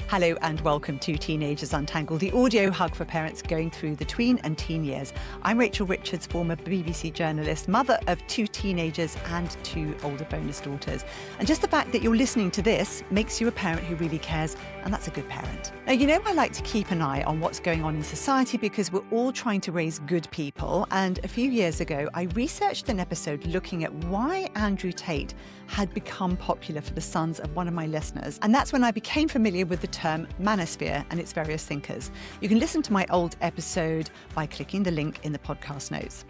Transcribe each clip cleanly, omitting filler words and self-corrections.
Hello and welcome to Teenagers Untangled, the audio hug for parents going through the tween and teen years. I'm Rachel Richards, former BBC journalist, mother of 2 teenagers and 2 older bonus daughters. And just the fact that you're listening to this makes you a parent who really cares, and that's a good parent. Now, you know I like to keep an eye on what's going on in society because we're all trying to raise good people. And a few years ago, I researched an episode looking at why Andrew Tate had become popular for the sons of one of my listeners. And that's when I became familiar with the term manosphere and its various thinkers. You can listen to my old episode by clicking the link in the podcast notes.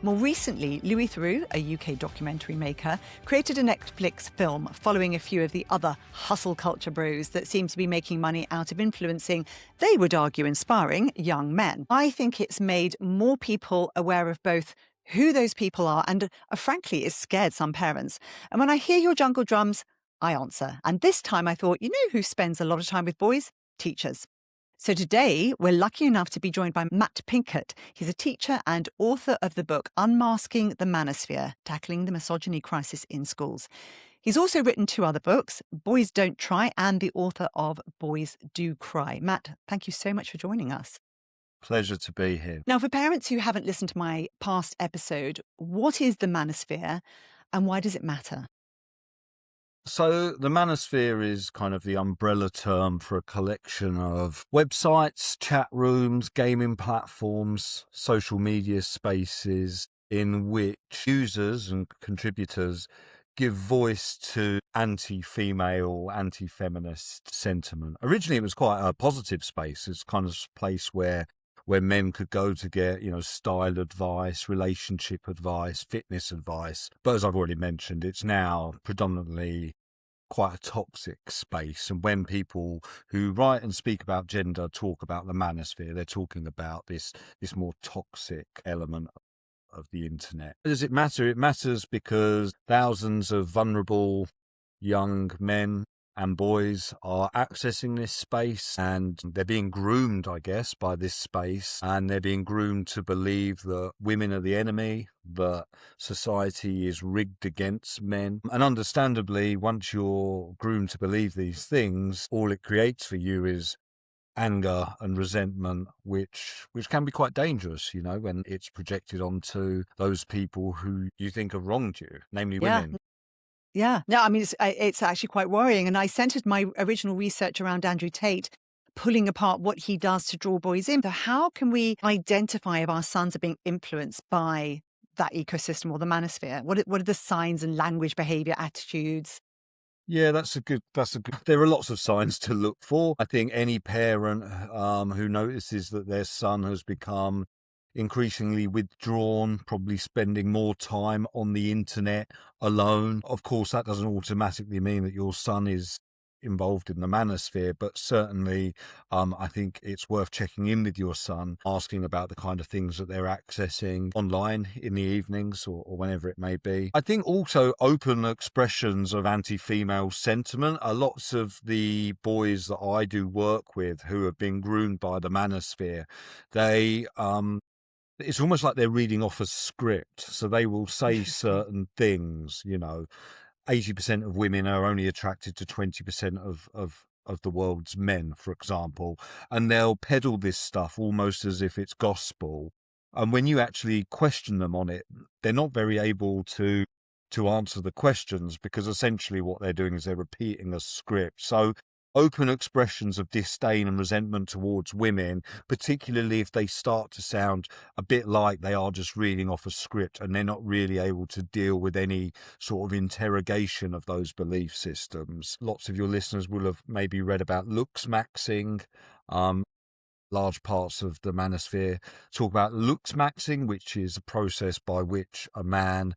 More recently, Louis Theroux, a UK documentary maker, created a Netflix film following a few of the other hustle culture bros that seem to be making money out of influencing, they would argue, inspiring young men. I think it's made more people aware of both who those people are and, frankly, it's scared some parents. And when I hear your jungle drums, I answer. And this time I thought, you know who spends a lot of time with boys? Teachers. So today, we're lucky enough to be joined by Matt Pinkett. He's a teacher and author of the book Unmasking the Manosphere, Tackling the Misogyny Crisis in Schools. He's also written 2 other books, Boys Don't Try, and the author of Boys Do Cry. Matt, thank you so much for joining us. Pleasure to be here. Now, for parents who haven't listened to my past episode, what is the manosphere and why does it matter? So the manosphere is kind of the umbrella term for a collection of websites, chat rooms, gaming platforms, social media spaces in which users and contributors give voice to anti-female, anti-feminist sentiment. Originally, it was quite a positive space. It's kind of a place where men could go to get, style advice, relationship advice, fitness advice. But as I've already mentioned, it's now predominantly quite a toxic space. And when people who write and speak about gender talk about the manosphere, they're talking about this more toxic element of the internet. Does it matter? It matters because thousands of vulnerable young men and boys are accessing this space and they're being groomed, I guess, by this space. And they're being groomed to believe that women are the enemy, that society is rigged against men. And understandably, once you're groomed to believe these things, all it creates for you is anger and resentment, which can be quite dangerous, when it's projected onto those people who you think have wronged you, namely women. Yeah, no, I mean, it's actually quite worrying. And I centered my original research around Andrew Tate, pulling apart what he does to draw boys in. So how can we identify if our sons are being influenced by that ecosystem or the manosphere? What are the signs and language, behavior, attitudes? Yeah, that's a good. There are lots of signs to look for. I think any parent who notices that their son has become increasingly withdrawn, probably spending more time on the internet alone. Of course, that doesn't automatically mean that your son is involved in the manosphere, but certainly I think it's worth checking in with your son, asking about the kind of things that they're accessing online in the evenings or whenever it may be. I think also open expressions of anti-female sentiment. Lots of the boys that I do work with who have been groomed by the manosphere, it's almost like they're reading off a script. So they will say certain things, 80% of women are only attracted to 20% of the world's men, for example. And they'll peddle this stuff almost as if it's gospel. And when you actually question them on it, they're not very able to answer the questions because essentially what they're doing is they're repeating a script. So open expressions of disdain and resentment towards women, particularly if they start to sound a bit like they are just reading off a script and they're not really able to deal with any sort of interrogation of those belief systems. Lots of your listeners will have maybe read about looks maxing. Large parts of the manosphere talk about looks maxing, which is a process by which a man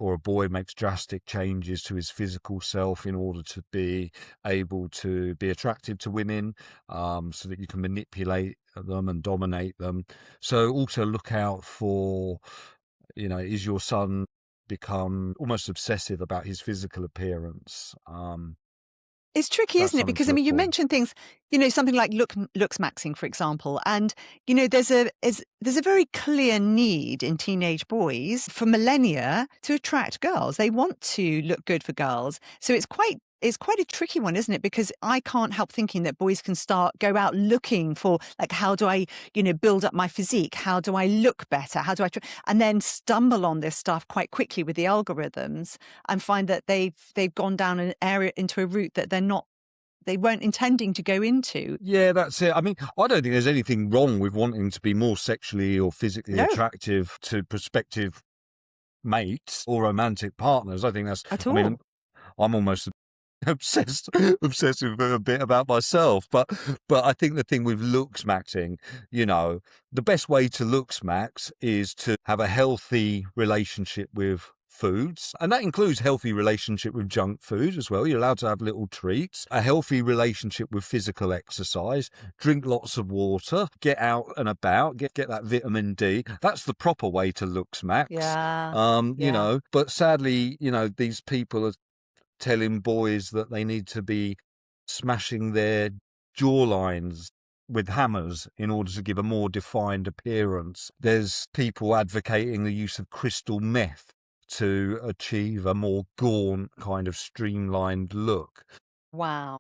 or a boy makes drastic changes to his physical self in order to be able to be attractive to women, so that you can manipulate them and dominate them. So also look out for, is your son become almost obsessive about his physical appearance? It's tricky, isn't it? Because, I mean, you mentioned things, something like looks maxing, for example. And, there's a very clear need in teenage boys for millennia to attract girls. They want to look good for girls. So it's quite it's quite a tricky one, isn't it? Because I can't help thinking that boys can go out looking for, like, how do I, build up my physique? How do I look better? How do I, and then stumble on this stuff quite quickly with the algorithms and find that they've gone down an area into a route that they weren't intending to go into. Yeah, that's it. I mean, I don't think there's anything wrong with wanting to be more sexually or physically No, attractive to prospective mates or romantic partners. I think that's, at I all. mean, I'm almost obsessive a bit about myself, but I think the thing with looks maxing, the best way to looks max is to have a healthy relationship with foods, and that includes healthy relationship with junk food as well. You're allowed to have little treats, a healthy relationship with physical exercise, drink lots of water, get out and about, get that vitamin D. That's the proper way to looks max. Yeah. But sadly, these people are telling boys that they need to be smashing their jawlines with hammers in order to give a more defined appearance. There's people advocating the use of crystal meth to achieve a more gaunt kind of streamlined look. Wow.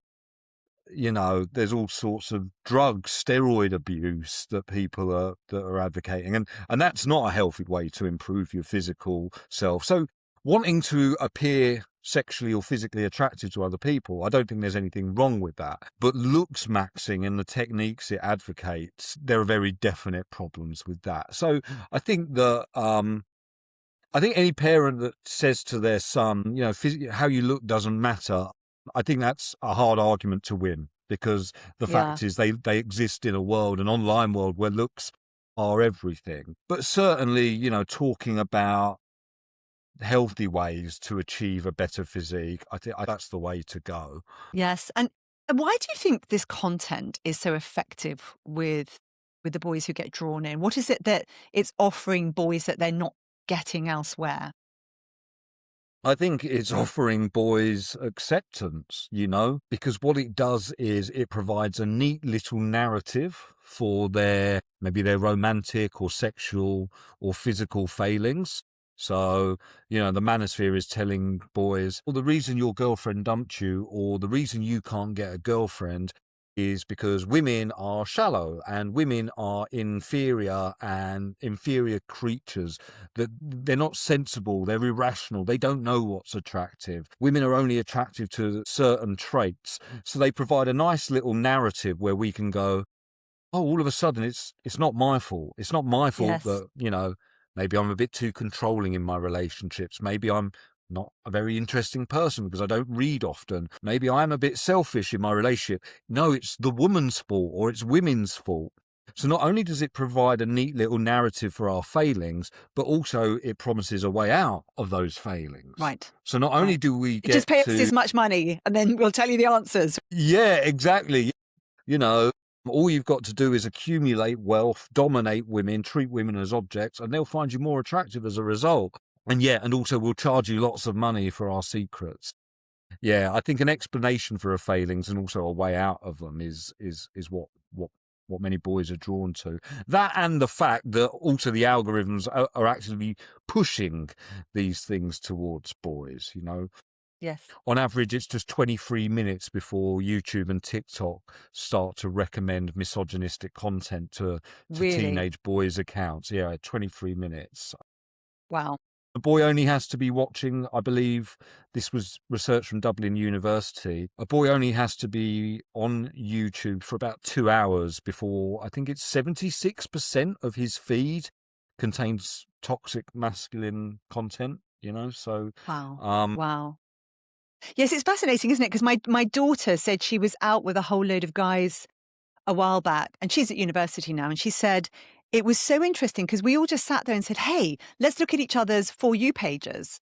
There's all sorts of drugs, steroid abuse that people are advocating, and that's not a healthy way to improve your physical self. So wanting to appear sexually or physically attractive to other people, I don't think there's anything wrong with that. But looks maxing and the techniques it advocates, there are very definite problems with that. So I think that I think any parent that says to their son, how you look doesn't matter, I think that's a hard argument to win, because the fact is they exist in a world, an online world, where looks are everything. But certainly, talking about healthy ways to achieve a better physique, I think that's the way to go. Yes. And why do you think this content is so effective with the boys who get drawn in? What is it that it's offering boys that they're not getting elsewhere? I think it's offering boys acceptance, because what it does is it provides a neat little narrative for maybe their romantic or sexual or physical failings. So, the manosphere is telling boys, well, the reason your girlfriend dumped you, or the reason you can't get a girlfriend, is because women are shallow and women are inferior creatures, that they're not sensible, they're irrational, they don't know what's attractive. Women are only attractive to certain traits. So they provide a nice little narrative where we can go, oh, all of a sudden it's not my fault. It's not my fault Yes. that, maybe I'm a bit too controlling in my relationships. Maybe I'm not a very interesting person because I don't read often. Maybe I'm a bit selfish in my relationship. No, it's the woman's fault, or it's women's fault. So not only does it provide a neat little narrative for our failings, but also it promises a way out of those failings. Right. So not only do we get just pay us to... this much money and then we'll tell you the answers. Yeah, exactly. All you've got to do is accumulate wealth, dominate women, treat women as objects, and they'll find you more attractive as a result. And also we'll charge you lots of money for our secrets. Yeah, I think an explanation for our failings and also a way out of them is what many boys are drawn to. That, and the fact that also the algorithms are actually pushing these things towards boys, Yes. On average, it's just 23 minutes before YouTube and TikTok start to recommend misogynistic content to Really? teenage boys' accounts. Yeah, 23 minutes. Wow. A boy only has to be watching, I believe this was research from Dublin University, a boy only has to be on YouTube for about 2 hours before, I think it's 76% of his feed contains toxic masculine content, so... Wow. Wow. Yes, it's fascinating, isn't it? Because my daughter said she was out with a whole load of guys a while back, and she's at university now, and she said it was so interesting because we all just sat there and said, hey, let's look at each other's For You pages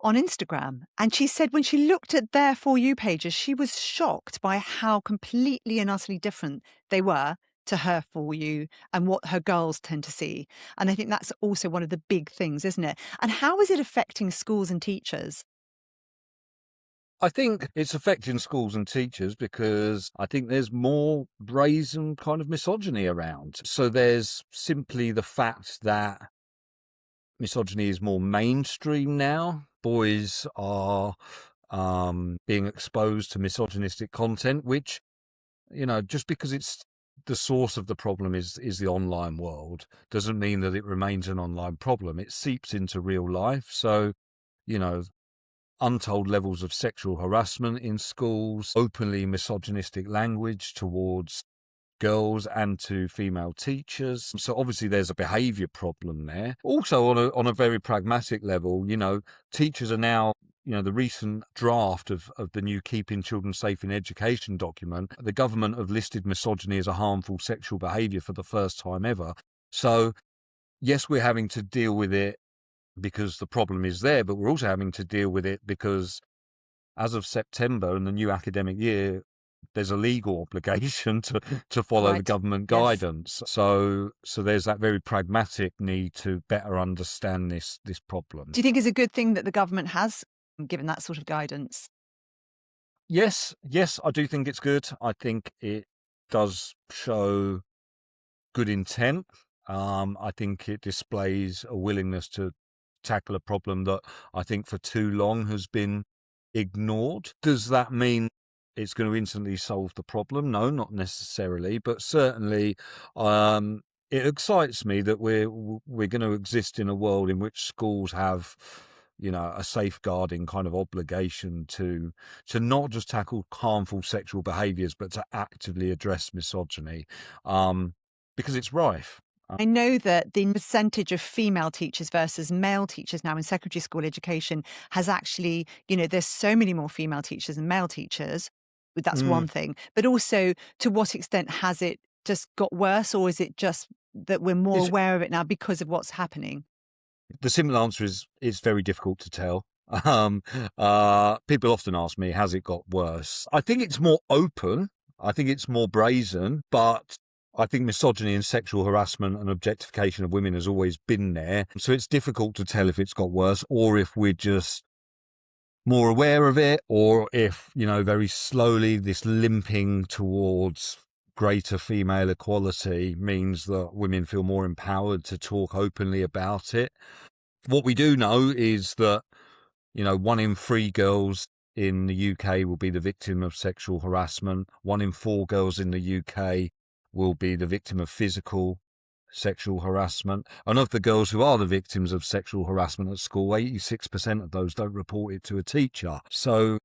on Instagram. And she said when she looked at their For You pages, she was shocked by how completely and utterly different they were to her For You and what her girls tend to see. And I think that's also one of the big things, isn't it? And how is it affecting schools and teachers? I think it's affecting schools and teachers because I think there's more brazen kind of misogyny around. So there's simply the fact that misogyny is more mainstream now. Boys are being exposed to misogynistic content, which, just because it's the source of the problem is the online world, doesn't mean that it remains an online problem. It seeps into real life. So, you know, untold levels of sexual harassment in schools, openly misogynistic language towards girls and to female teachers. So obviously there's a behaviour problem there. Also on a very pragmatic level, teachers are now, the recent draft of the new Keeping Children Safe in Education document, the government have listed misogyny as a harmful sexual behaviour for the first time ever. So yes, we're having to deal with it because the problem is there, but we're also having to deal with it because as of September in the new academic year, there's a legal obligation to follow the government guidance. Yes. So there's that very pragmatic need to better understand this problem. Do you think it's a good thing that the government has given that sort of guidance? Yes, I do think it's good. I think it does show good intent. I think it displays a willingness to tackle a problem that I think for too long has been ignored. Does that mean it's going to instantly solve the problem? No, not necessarily, but certainly it excites me that we're going to exist in a world in which schools have, a safeguarding kind of obligation to not just tackle harmful sexual behaviours, but to actively address misogyny, because it's rife. I know that the percentage of female teachers versus male teachers now in secondary school education has actually, there's so many more female teachers than male teachers. That's one thing. But also, to what extent has it just got worse, or is it just that we're more aware of it now because of what's happening? The simple answer is it's very difficult to tell. People often ask me, has it got worse? I think it's more open. I think it's more brazen, but I think misogyny and sexual harassment and objectification of women has always been there. So it's difficult to tell if it's got worse or if we're just more aware of it, or if, very slowly this limping towards greater female equality means that women feel more empowered to talk openly about it. What we do know is that, 1 in 3 girls in the UK will be the victim of sexual harassment. 1 in 4 girls in the UK will be the victim of physical sexual harassment. And of the girls who are the victims of sexual harassment at school, 86% of those don't report it to a teacher. So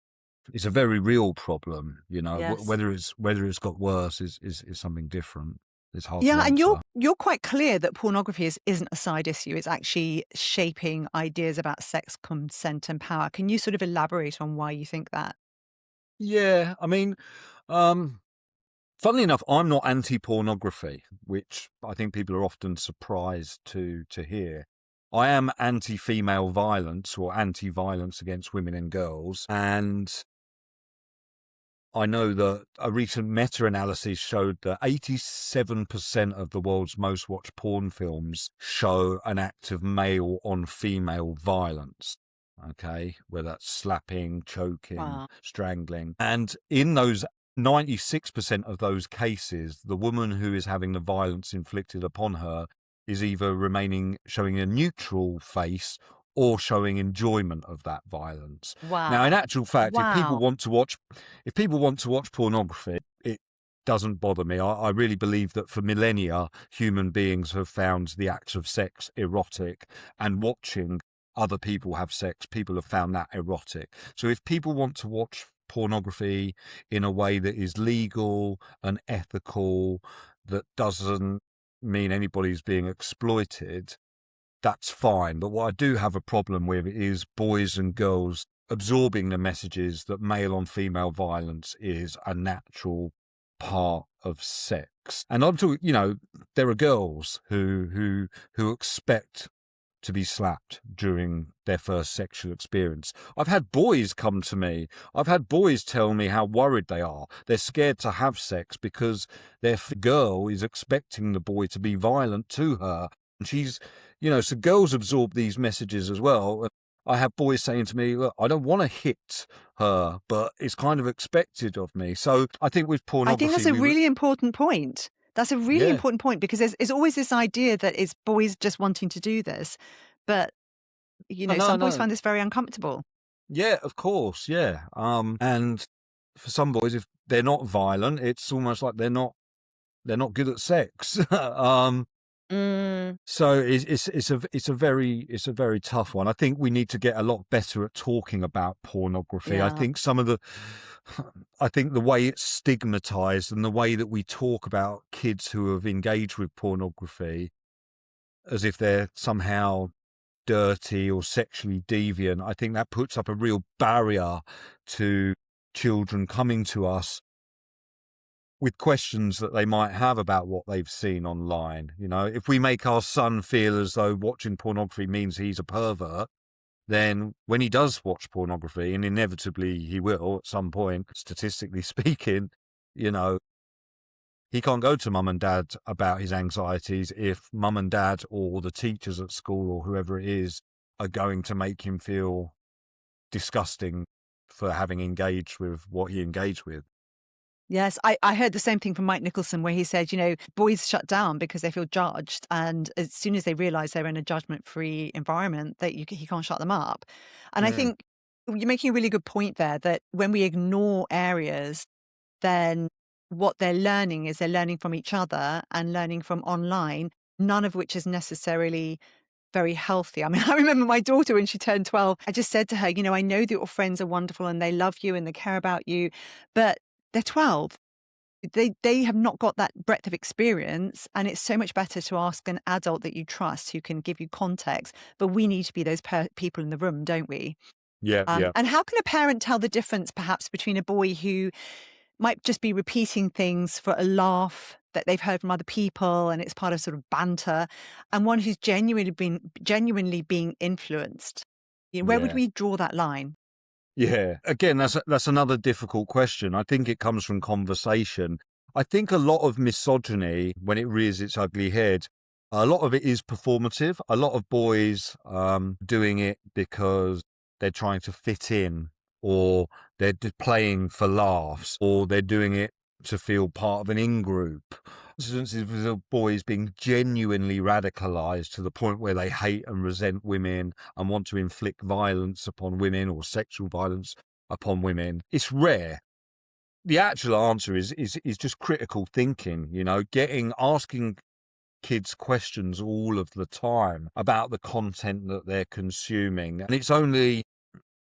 it's a very real problem, Yes. Whether it's got worse is something different. It's hard to answer. And you're quite clear that pornography isn't a side issue. It's actually shaping ideas about sex, consent and power. Can you sort of elaborate on why you think that? Yeah, I mean, funnily enough, I'm not anti-pornography, which I think people are often surprised to hear. I am anti-female violence or anti-violence against women and girls. And I know that a recent meta-analysis showed that 87% of the world's most watched porn films show an act of male on female violence. Okay, whether that's slapping, choking, strangling. And in those 96% of those cases, the woman who is having the violence inflicted upon her is either showing a neutral face or showing enjoyment of that violence. Wow. Now, in actual fact, if people want to watch pornography, it doesn't bother me. I really believe that for millennia, human beings have found the act of sex erotic, and watching other people have sex, people have found that erotic. So if people want to watch pornography in a way that is legal and ethical, that doesn't mean anybody's being exploited, that's fine. But what I do have a problem with is boys and girls absorbing the messages that male on female violence is a natural part of sex. And I'm talking, there are girls who expect to be slapped during their first sexual experience. I've had boys come to me. I've had boys tell me how worried they are. They're scared to have sex because their girl is expecting the boy to be violent to her. And she's, so girls absorb these messages as well. I have boys saying to me, look, I don't want to hit her, but it's kind of expected of me. So I think with pornography... I think that's a really important point. That's a really important point, because there's always this idea that it's boys just wanting to do this. But, some boys find this very uncomfortable. Yeah, of course. Yeah. And for some boys, if they're not violent, it's almost like they're not good at sex. Mm, So it's a very tough one. I think we need to get a lot better at talking about pornography. I yeah. think I think the way it's stigmatized and the way that we talk about kids who have engaged with pornography as if they're somehow dirty or sexually deviant, I think that puts up a real barrier to children coming to us with questions that they might have about what they've seen online. You know, if we make our son feel as though watching pornography means he's a pervert, then when he does watch pornography, and inevitably he will at some point, statistically speaking, you know, he can't go to mum and dad about his anxieties if mum and dad or the teachers at school or whoever it is are going to make him feel disgusting for having engaged with what he engaged with. Yes, I heard the same thing from Mike Nicholson where he said, boys shut down because they feel judged. And as soon as they realize they're in a judgment-free environment, he can't shut them up. And I Mm. think you're making a really good point there that when we ignore areas, then what they're learning is they're learning from each other and learning from online, none of which is necessarily very healthy. I mean, I remember my daughter when she turned 12, I just said to her, I know that your friends are wonderful and they love you and they care about you, but they're 12. They have not got that breadth of experience, and it's so much better to ask an adult that you trust who can give you context. But we need to be those people in the room, don't we? Yeah, yeah. And how can a parent tell the difference, perhaps, between a boy who might just be repeating things for a laugh that they've heard from other people, and it's part of sort of banter, and one who's genuinely being influenced? Where would Yeah. we draw that line? Yeah. Again, that's another difficult question. I think it comes from conversation. I think a lot of misogyny, when it rears its ugly head, a lot of it is performative. A lot of boys doing it because they're trying to fit in, or they're playing for laughs, or they're doing it to feel part of an in-group. Instances of boys being genuinely radicalized to the point where they hate and resent women and want to inflict violence upon women or sexual violence upon women. It's rare. The actual answer is just critical thinking, asking kids questions all of the time about the content that they're consuming. And it's only,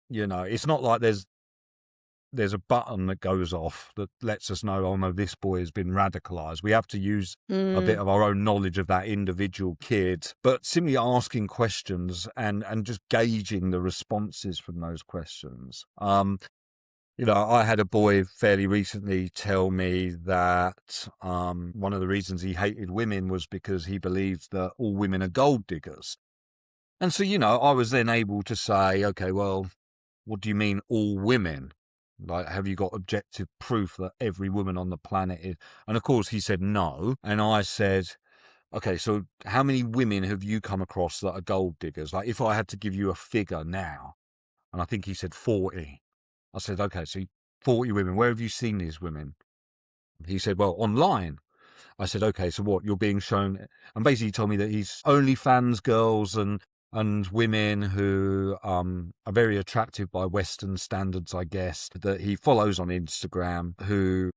it's not like there's a button that goes off that lets us know, oh no, this boy has been radicalized. We have to use a bit Mm, of our own knowledge of that individual kid, but simply asking questions and just gauging the responses from those questions. I had a boy fairly recently tell me that one of the reasons he hated women was because he believed that all women are gold diggers. And so, I was then able to say, okay, well, what do you mean all women? Like, have you got objective proof that every woman on the planet is? And of course he said no. And I said, okay, so how many women have you come across that are gold diggers? Like, if I had to give you a figure now, and I think he said 40. I said, okay, so 40 women, where have you seen these women? He said, well, online. I said, okay, so what, you're being shown? And basically he told me that he's OnlyFans girls and women who are very attractive by Western standards, I guess, that he follows on Instagram, who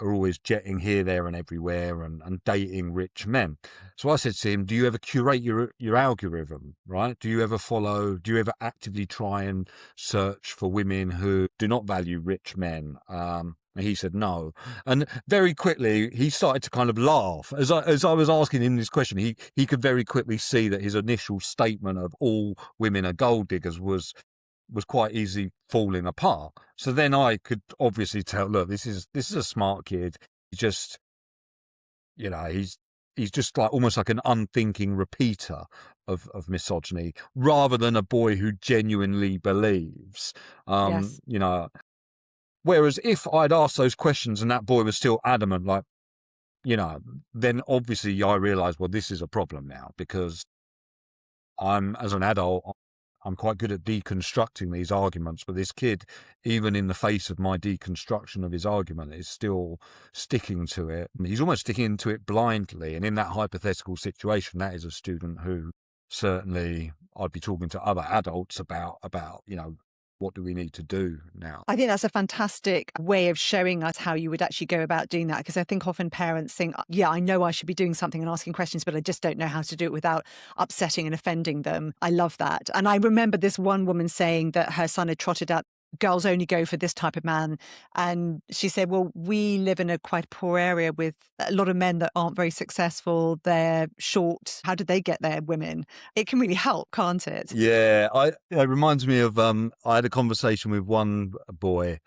are always jetting here, there and everywhere and dating rich men. So I said to him, do you ever curate your algorithm, right? Do you ever actively try and search for women who do not value rich men? And he said no. And very quickly, he started to kind of laugh. As I was asking him this question, he could very quickly see that his initial statement of all women are gold diggers was quite easily falling apart. So then I could obviously tell, look, this is a smart kid. He just, he's just like almost like an unthinking repeater of misogyny rather than a boy who genuinely believes. yes. Whereas if I'd asked those questions and that boy was still adamant, like, then obviously I realised, well, this is a problem now because as an adult, I'm quite good at deconstructing these arguments, but this kid, even in the face of my deconstruction of his argument, is still sticking to it. He's almost sticking to it blindly. And in that hypothetical situation, that is a student who certainly I'd be talking to other adults about, what do we need to do now? I think that's a fantastic way of showing us how you would actually go about doing that. Because I think often parents think, yeah, I know I should be doing something and asking questions, but I just don't know how to do it without upsetting and offending them. I love that. And I remember this one woman saying that her son had trotted out, girls only go for this type of man. And she said, well, we live in a quite poor area with a lot of men that aren't very successful. They're short. How did they get their women? It can really help, can't it? Yeah, it reminds me of I had a conversation with one boy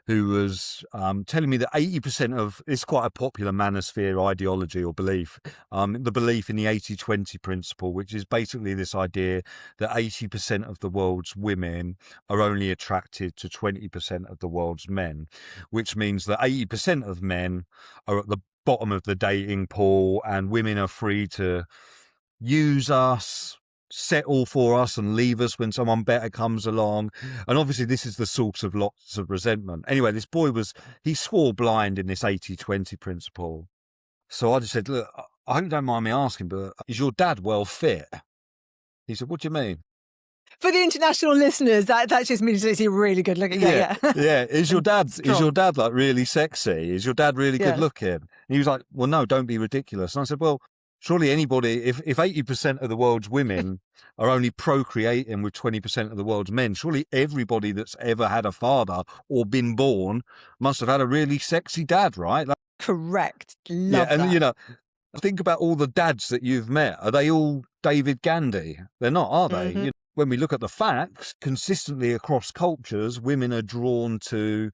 who was telling me that 80% of it's quite a popular manosphere ideology or belief, the belief in the 80-20 principle, which is basically this idea that 80% of the world's women are only attracted to 20% of the world's men, which means that 80% of men are at the bottom of the dating pool and women are free to use us, settle for us and leave us when someone better comes along. And obviously this is the source of lots of resentment. Anyway, this boy he swore blind in this 80-20 principle. So I just said, look, I hope you don't mind me asking, but is your dad well fit? He said, what do you mean? For the international listeners, that just means he's really good looking. Yeah. Is your dad like really sexy? Is your dad really good looking? And he was like, well, no, don't be ridiculous. And I said, well, surely anybody, if 80% of the world's women are only procreating with 20% of the world's men, surely everybody that's ever had a father or been born must have had a really sexy dad, right? Correct. Love that. And think about all the dads that you've met. Are they all David Gandy? They're not, are they? Mm-hmm. When we look at the facts, consistently across cultures, women are drawn to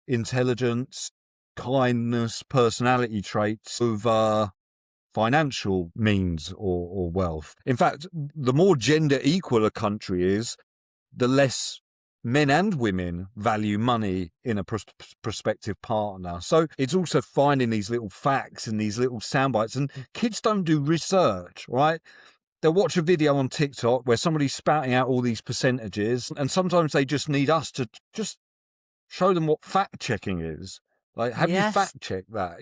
intelligence, kindness, personality traits over financial means or wealth. In fact, the more gender equal a country is, the less men and women value money in a prospective partner. So it's also finding these little facts and these little sound bites. And kids don't do research, right? They'll watch a video on TikTok where somebody's spouting out all these percentages, and sometimes they just need us to just show them what fact checking is. Like, have you fact checked that?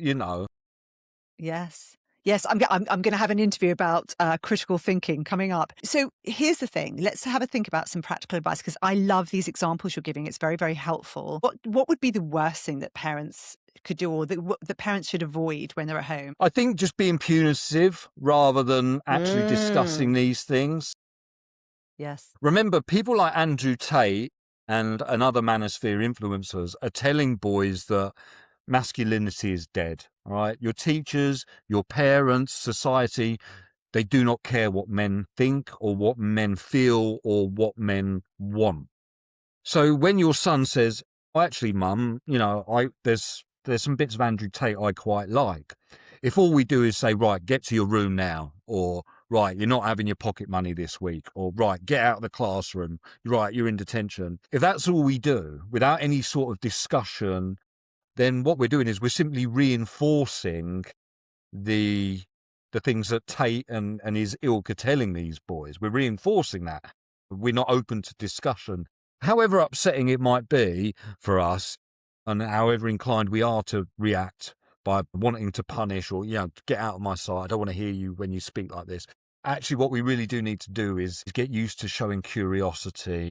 Yes, I'm going to have an interview about critical thinking coming up. So here's the thing. Let's have a think about some practical advice, because I love these examples you're giving. It's very, very helpful. What would be the worst thing that parents could do, or that parents should avoid when they're at home? I think just being punitive rather than actually discussing these things. Yes. Remember, people like Andrew Tate and other manosphere influencers are telling boys that masculinity is dead, all right? Your teachers, your parents, society, they do not care what men think or what men feel or what men want. So when your son says, oh, actually, Mum, there's some bits of Andrew Tate I quite like. If all we do is say, right, get to your room now, or right, you're not having your pocket money this week, or right, get out of the classroom, right, you're in detention. If that's all we do without any sort of discussion, then what we're doing is we're simply reinforcing the things that Tate and his ilk are telling these boys. We're reinforcing that. We're not open to discussion. However upsetting it might be for us, and however inclined we are to react by wanting to punish or, get out of my sight, I don't want to hear you when you speak like this. Actually, what we really do need to do is get used to showing curiosity.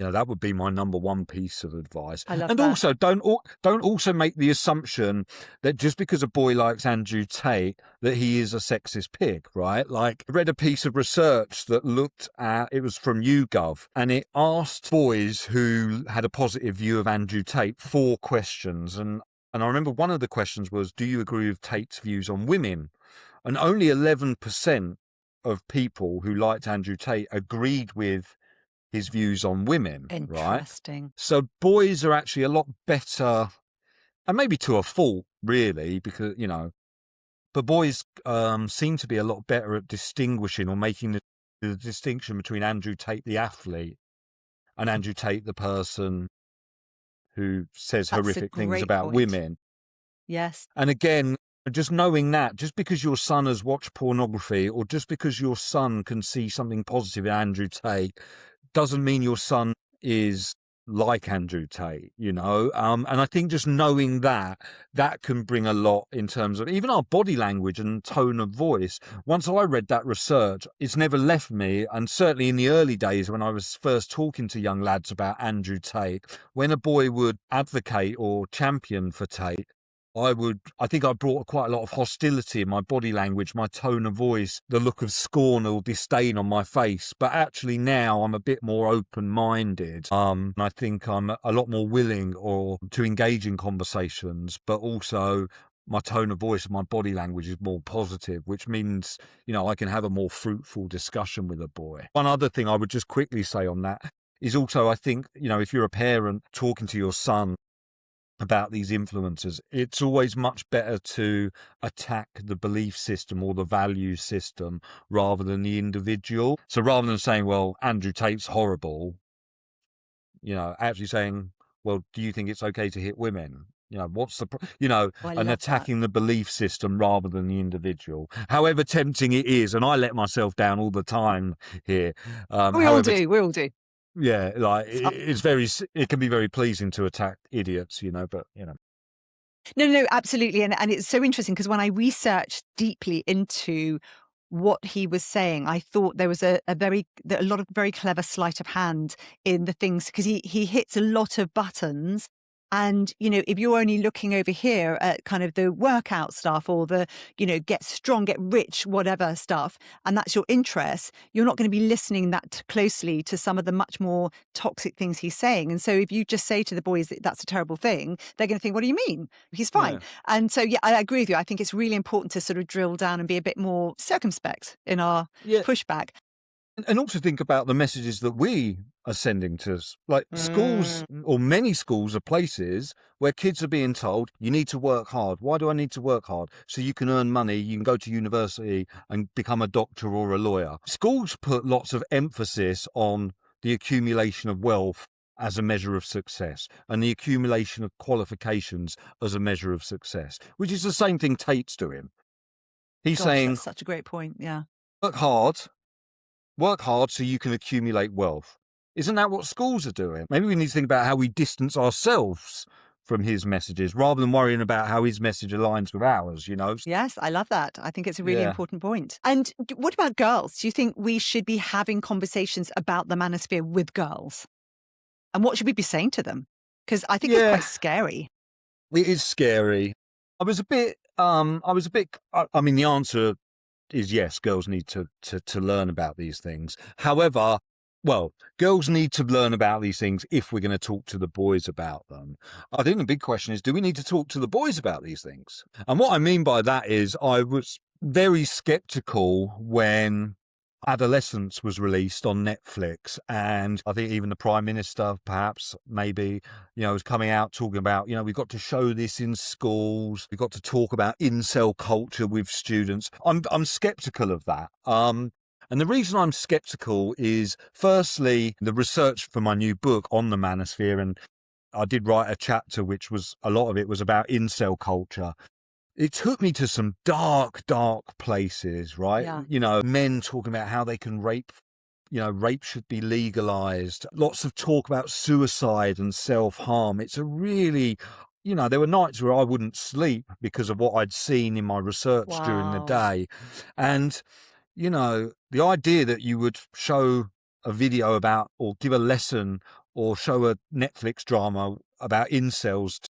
That would be my number one piece of advice. I love that. Also, don't also make the assumption that just because a boy likes Andrew Tate, that he is a sexist pig, right? Like, I read a piece of research that looked at, it was from YouGov, and it asked boys who had a positive view of Andrew Tate 4 questions. And I remember one of the questions was, do you agree with Tate's views on women? And only 11% of people who liked Andrew Tate agreed with his views on women. Interesting. Right? So boys are actually a lot better, and maybe to a fault, really, because, but boys seem to be a lot better at distinguishing or making the distinction between Andrew Tate, the athlete, and Andrew Tate, the person who says horrific things about women. Yes. And again, just knowing that, just because your son has watched pornography or just because your son can see something positive in Andrew Tate, doesn't mean your son is like Andrew Tate, and I think just knowing that can bring a lot in terms of even our body language and tone of voice. Once I read that research, it's never left me. And certainly in the early days when I was first talking to young lads about Andrew Tate, when a boy would advocate or champion for Tate, I think I brought quite a lot of hostility in my body language, my tone of voice, the look of scorn or disdain on my face. But actually now I'm a bit more open-minded. And I think I'm a lot more willing to engage in conversations, but also my tone of voice and my body language is more positive, which means, I can have a more fruitful discussion with a boy. One other thing I would just quickly say on that is also, I think, if you're a parent talking to your son about these influencers, it's always much better to attack the belief system or the value system rather than the individual. So rather than saying, well, Andrew Tate's horrible, actually saying, well, do you think it's okay to hit women? What's the, and attacking the belief system rather than the individual, however tempting it is. And I let myself down all the time here. We all do. Yeah, it can be very pleasing to attack idiots, but. No, absolutely. And it's so interesting because when I researched deeply into what he was saying, I thought there was a lot of very clever sleight of hand in the things, because he hits a lot of buttons. And, if you're only looking over here at kind of the workout stuff or the, get strong, get rich, whatever stuff, and that's your interest, you're not going to be listening that closely to some of the much more toxic things he's saying. And so if you just say to the boys that that's a terrible thing, they're going to think, what do you mean? He's fine. Yeah. And so, I agree with you. I think it's really important to sort of drill down and be a bit more circumspect in our pushback. And also think about the messages that we are sending to, like, schools, or many schools are places where kids are being told, you need to work hard. Why do I need to work hard? So you can earn money, you can go to university and become a doctor or a lawyer. Schools put lots of emphasis on the accumulation of wealth as a measure of success and the accumulation of qualifications as a measure of success, which is the same thing Tate's doing. He's saying, that's such a great point. Yeah. Work hard so you can accumulate wealth. Isn't that what schools are doing? Maybe we need to think about how we distance ourselves from his messages rather than worrying about how his message aligns with ours, Yes, I love that. I think it's a really important point. And what about girls? Do you think we should be having conversations about the manosphere with girls? And what should we be saying to them? Because I think it's quite scary. It is scary. I mean, the answer is yes, girls need to learn about these things. However, girls need to learn about these things if we're going to talk to the boys about them. I think the big question is, do we need to talk to the boys about these things? And what I mean by that is I was very skeptical when Adolescence was released on Netflix, and I think even the Prime Minister, perhaps, maybe, was coming out talking about, we've got to show this in schools. We've got to talk about incel culture with students. I'm skeptical of that. And the reason I'm skeptical is, firstly, the research for my new book on the manosphere, and I did write a chapter which was, a lot of it was about incel culture. It took me to some dark, dark places, right? Yeah. Men talking about how they can rape, rape should be legalized. Lots of talk about suicide and self-harm. It's a really, there were nights where I wouldn't sleep because of what I'd seen in my research during the day. And, the idea that you would show a video about, or give a lesson, or show a Netflix drama about incels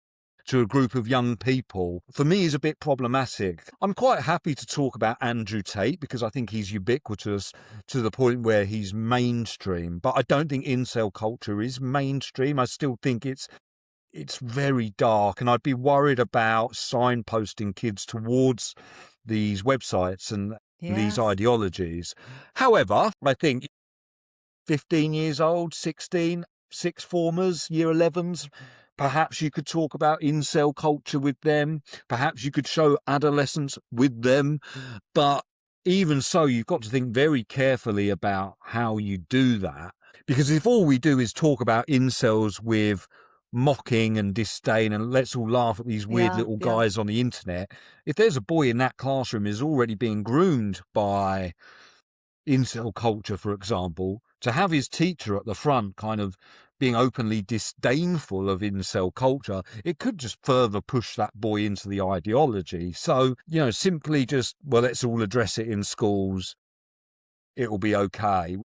to a group of young people, for me, is a bit problematic. I'm quite happy to talk about Andrew Tate because I think he's ubiquitous to the point where he's mainstream, but I don't think incel culture is mainstream. I still think it's very dark, and I'd be worried about signposting kids towards these websites and these ideologies. However, I think 15 years old, 16, sixth formers, year 11s, perhaps you could talk about incel culture with them. Perhaps you could show adolescence with them. But even so, you've got to think very carefully about how you do that. Because if all we do is talk about incels with mocking and disdain and let's all laugh at these weird little guys on the internet, if there's a boy in that classroom who's already being groomed by incel culture, for example, to have his teacher at the front kind of being openly disdainful of incel culture, it could just further push that boy into the ideology. So, simply just, well, let's all address it in schools. It will be okay.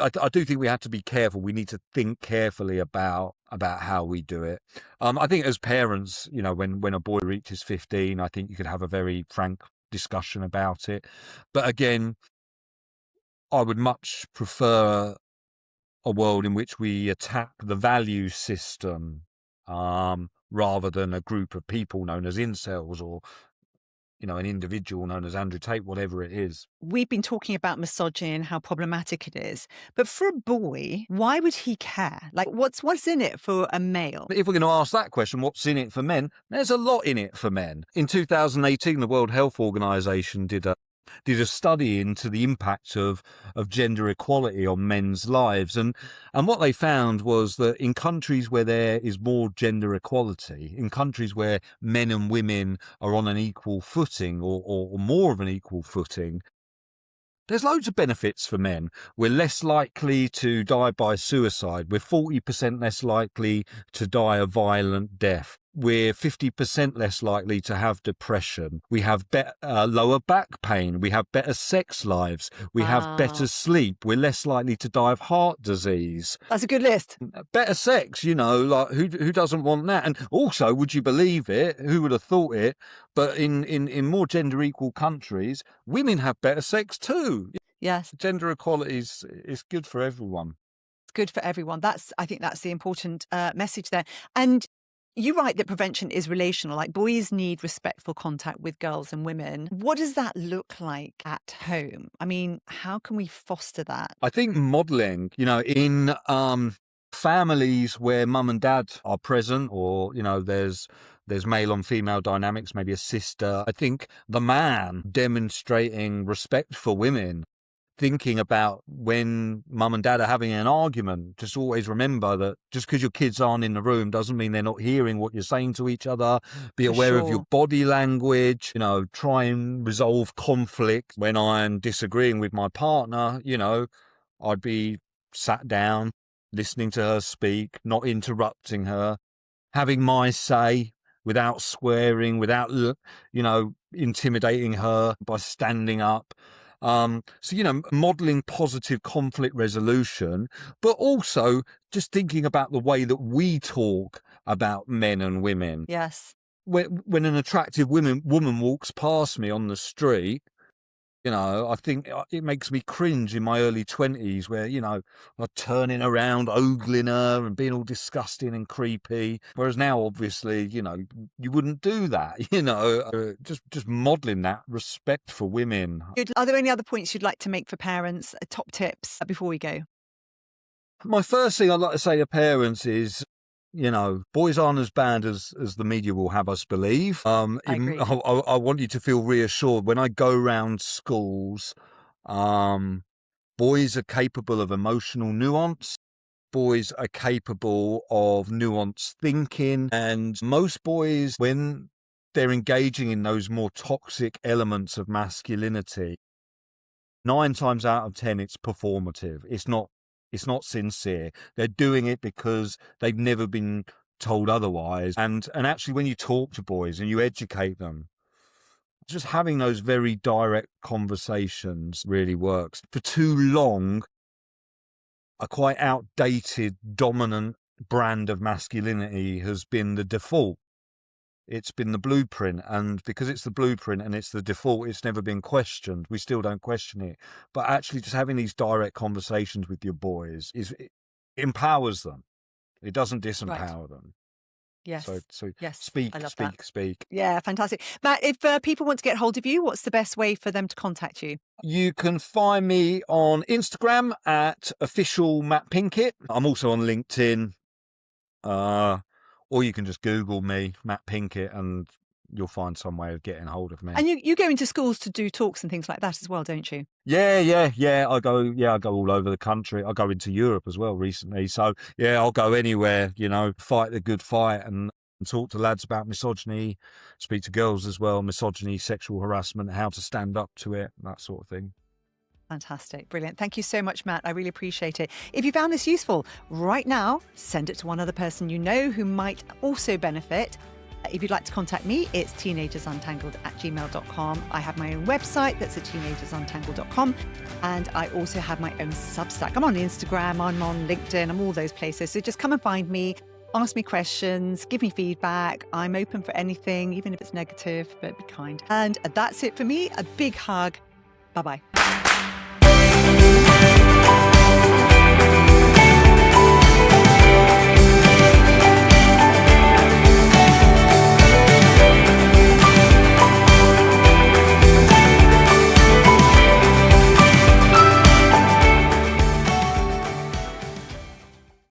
I do think we have to be careful. We need to think carefully about how we do it. I think as parents, when a boy reaches 15, I think you could have a very frank discussion about it. But again, I would much prefer a world in which we attack the value system rather than a group of people known as incels or an individual known as Andrew Tate, whatever it is. We've been talking about misogyny and how problematic it is. But for a boy, why would he care? Like, what's in it for a male? If we're going to ask that question, what's in it for men? There's a lot in it for men. In 2018, the World Health Organization did a study into the impact of gender equality on men's lives. And what they found was that in countries where there is more gender equality, in countries where men and women are on an equal footing or more of an equal footing, there's loads of benefits for men. We're less likely to die by suicide. We're 40% less likely to die a violent death. We're 50% less likely to have depression. We have lower back pain. We have better sex lives. We have better sleep. We're less likely to die of heart disease. That's a good list. Better sex, like who doesn't want that? And also, would you believe it? Who would have thought it? But in more gender equal countries, women have better sex too. Yes. Gender equality is good for everyone. It's good for everyone. I think that's the important message there. And you're right that prevention is relational. Like, boys need respectful contact with girls and women. What does that look like at home? I mean, how can we foster that? I think modelling, in families where mum and dad are present, or there's male on female dynamics, maybe a sister. I think the man demonstrating respect for women, thinking about when mum and dad are having an argument, just always remember that just because your kids aren't in the room doesn't mean they're not hearing what you're saying to each other. Be aware of your body language, try and resolve conflict. When I'm disagreeing with my partner, I'd be sat down, listening to her speak, not interrupting her, having my say without swearing, without, intimidating her by standing up. Modelling positive conflict resolution, but also just thinking about the way that we talk about men and women. Yes. When an attractive woman walks past me on the street, I think it makes me cringe in my early 20s where, I'm turning around, ogling her and being all disgusting and creepy. Whereas now, obviously, you wouldn't do that, just modelling that respect for women. Good. Are there any other points you'd like to make for parents, top tips before we go? My first thing I'd like to say to parents is, boys aren't as bad as the media will have us believe. I agree. I want you to feel reassured. When I go around schools, boys are capable of emotional nuance. Boys are capable of nuanced thinking. And most boys, when they're engaging in those more toxic elements of masculinity, 9 times out of 10, it's performative. It's not sincere. They're doing it because they've never been told otherwise. And actually, when you talk to boys and you educate them, just having those very direct conversations really works. For too long, a quite outdated, dominant brand of masculinity has been the default. It's been the blueprint, and because it's the blueprint and it's the default, it's never been questioned. We still don't question it. But actually just having these direct conversations with your boys it empowers them. It doesn't disempower them. Yes. So yes. speak. Yeah, fantastic. Matt, if people want to get hold of you, what's the best way for them to contact you? You can find me on Instagram at official Matt Pinkett. I'm also on LinkedIn. Or you can just Google me, Matt Pinkett, and you'll find some way of getting hold of me. And you go into schools to do talks and things like that as well, don't you? Yeah. I go all over the country. I go into Europe as well recently. So yeah, I'll go anywhere, fight the good fight and talk to lads about misogyny, speak to girls as well, misogyny, sexual harassment, how to stand up to it, that sort of thing. Fantastic. Brilliant. Thank you so much, Matt. I really appreciate it. If you found this useful right now, send it to one other person you know who might also benefit. If you'd like to contact me, it's teenagersuntangled@gmail.com. I have my own website that's at teenagersuntangled.com. And I also have my own Substack. I'm on Instagram, I'm on LinkedIn, I'm all those places. So just come and find me, ask me questions, give me feedback. I'm open for anything, even if it's negative, but be kind. And that's it for me. A big hug. Bye-bye.